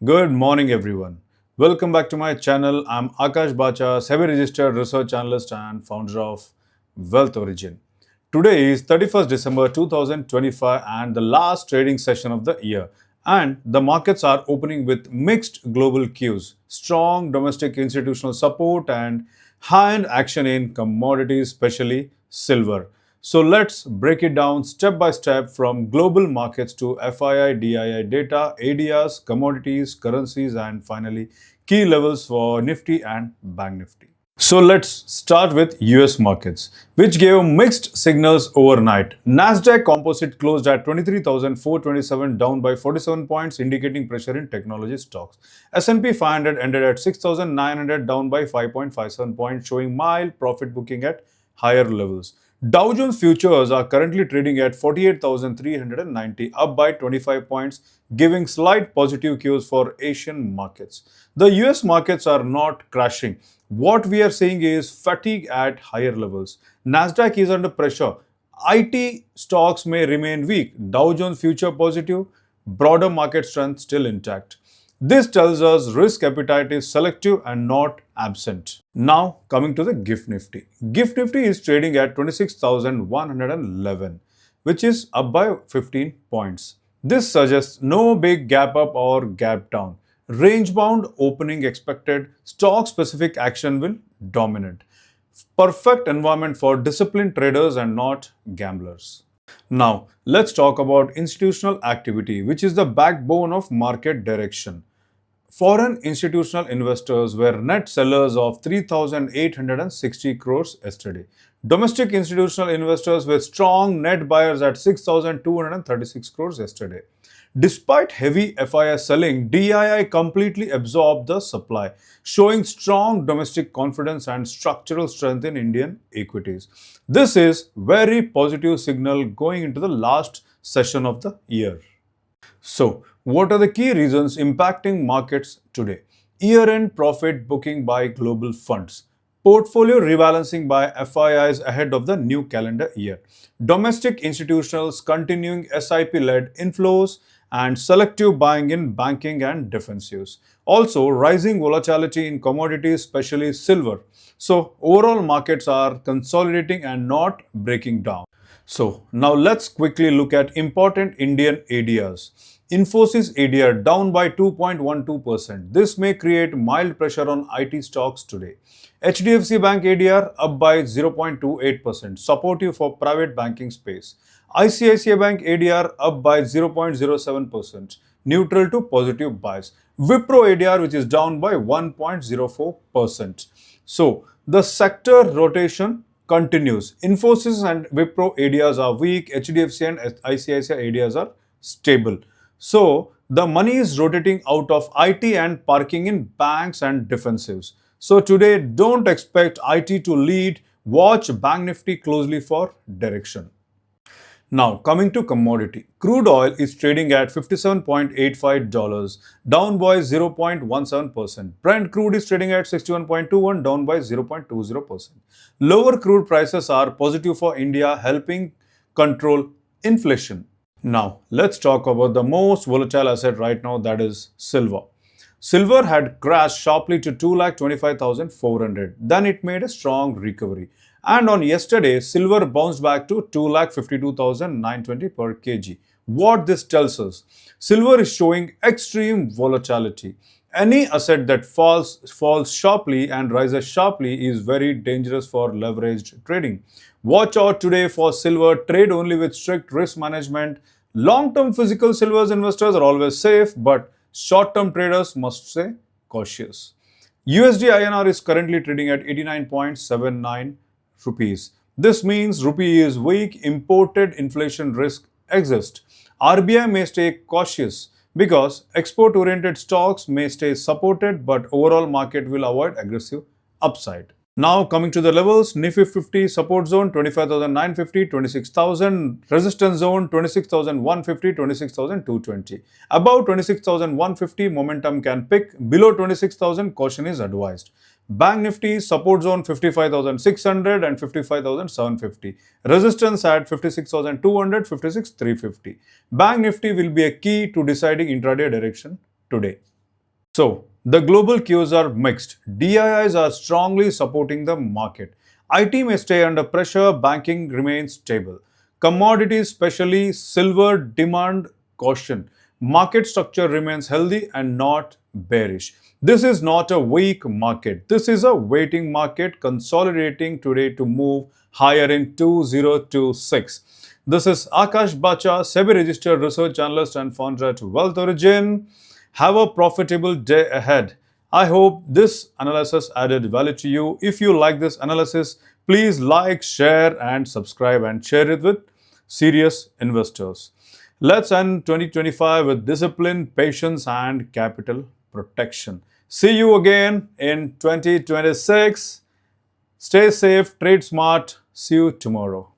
Good morning, everyone. Welcome back to my channel. I'm Akash Bacha, SEBI-Registered Research Analyst and founder of Wealth Origin. Today is 31st December 2025 and the last trading session of the year. And the markets are opening with mixed global cues, strong domestic institutional support, and high-end action in commodities, especially silver. So let's break it down step by step from global markets to FII DII data, ADRs, commodities, currencies, and finally key levels for Nifty and Bank Nifty. So let's start with US markets, which gave mixed signals overnight. Nasdaq Composite closed at 23,427, down by 47 points, indicating pressure in technology stocks. S&P 500 ended at 6,900, down by 5.57 points, showing mild profit booking at higher levels. Dow Jones futures are currently trading at 48,390, up by 25 points, giving slight positive cues for Asian markets. The US markets are not crashing. What we are seeing is fatigue at higher levels. Nasdaq is under pressure. IT stocks may remain weak. Dow Jones future positive, broader market strength still intact. This tells us risk appetite is selective and not absent. Now coming to the GIFT Nifty. GIFT Nifty is trading at 26,111, which is up by 15 points. This suggests no big gap up or gap down. Range bound opening expected, stock specific action will dominate. Perfect environment for disciplined traders and not gamblers. Now, let's talk about institutional activity, which is the backbone of market direction. Foreign institutional investors were net sellers of 3,860 crores yesterday. Domestic institutional investors were strong net buyers at 6,236 crores yesterday. Despite heavy FII selling, DII completely absorbed the supply, showing strong domestic confidence and structural strength in Indian equities. This is very positive signal going into the last session of the year. So, what are the key reasons impacting markets today? Year-end profit booking by global funds. Portfolio rebalancing by FIIs ahead of the new calendar year. Domestic institutionals continuing SIP-led inflows and selective buying in banking and defensives. Also, rising volatility in commodities, especially silver. So, overall markets are consolidating and not breaking down. So now let's quickly look at important Indian ADRs. Infosys ADR down by 2.12%. This may create mild pressure on IT stocks today. HDFC Bank ADR up by 0.28%, supportive for private banking space. ICICI Bank ADR up by 0.07%, neutral to positive bias. Wipro ADR, which is down by 1.04%. So the sector rotation continues. Infosys and Wipro ADRs are weak. HDFC and ICICI ADRs are stable. So the money is rotating out of IT and parking in banks and defensives. So today, don't expect IT to lead. Watch Bank Nifty closely for direction. Now, coming to commodity. Crude oil is trading at $57.85, down by 0.17%. Brent crude is trading at 61.21, down by 0.20%. Lower crude prices are positive for India, helping control inflation. Now, let's talk about the most volatile asset right now, that is silver. Silver had crashed sharply to 2,25,400. Then it made a strong recovery. And on yesterday, silver bounced back to 2,52,920 per kg. What this tells us? Silver is showing extreme volatility. Any asset that falls sharply and rises sharply is very dangerous for leveraged trading. Watch out today for silver. Trade only with strict risk management. Long-term physical silver investors are always safe, but short-term traders must stay cautious. USD INR is currently trading at 89.79 rupees. This means rupee is weak, imported inflation risk exists. RBI may stay cautious because export-oriented stocks may stay supported, but overall market will avoid aggressive upside. Now coming to the levels, Nifty 50 support zone 25,950, 26,000, resistance zone 26,150, 26,220. Above 26,150 momentum can pick, below 26,000 caution is advised. Bank Nifty support zone 55,600 and 55,750. Resistance at 56,200, 56,350. Bank Nifty will be a key to deciding intraday direction today. So, the global cues are mixed. DIIs are strongly supporting the market. IT may stay under pressure, banking remains stable. Commodities, especially silver, demand caution. Market structure remains healthy and not bearish. This is not a weak market. This is a waiting market consolidating today to move higher in 2026. This is Akash Bacha, SEBI-Registered Research Analyst and founder at Wealth Origin. Have a profitable day ahead. I hope this analysis added value to you. If you like this analysis, please like, share, and subscribe and share it with serious investors. Let's end 2025 with discipline, patience, and capital protection. See you again in 2026. Stay safe, trade smart. See you tomorrow.